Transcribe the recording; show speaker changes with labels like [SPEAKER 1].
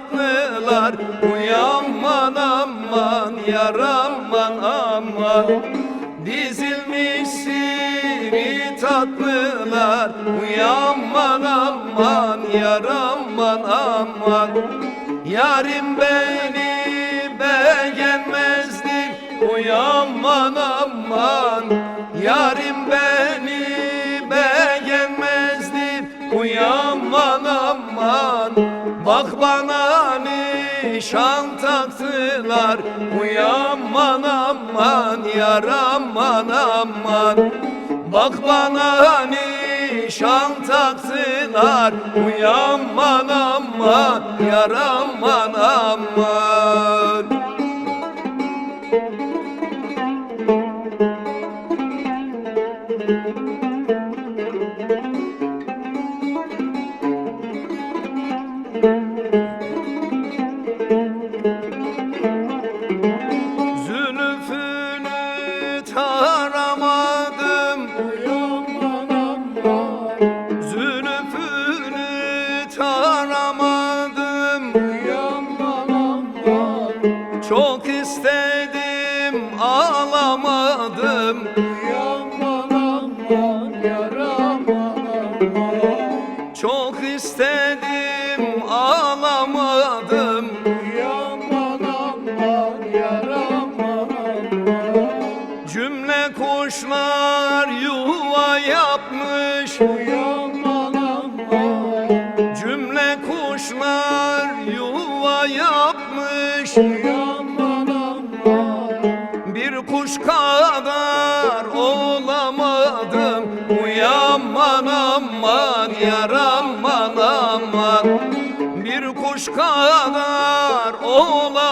[SPEAKER 1] tatlılar. Uy aman aman yar aman aman. Dizilmiş sivri tatlılar. Uy aman aman yar aman aman. Yarim beni beğenmezdir. Uy aman aman. Yarim beni beğenmezdir. Uy aman aman. Bak bana nişan taktılar. Uy aman aman yar aman aman. Bak bana nişan taktılar. Uy aman aman yar aman aman. Zülfünü taramadım. Zülfünü taramadım. Çok istedim alamadım. Çok istedim alamadım. Cümle kuşlar yuva yapmış. Cümle kuşlar yuva yapmış. Bir kuş kadar olamadım. Uy aman aman yar aman aman. Bir kuş kadar olamadım.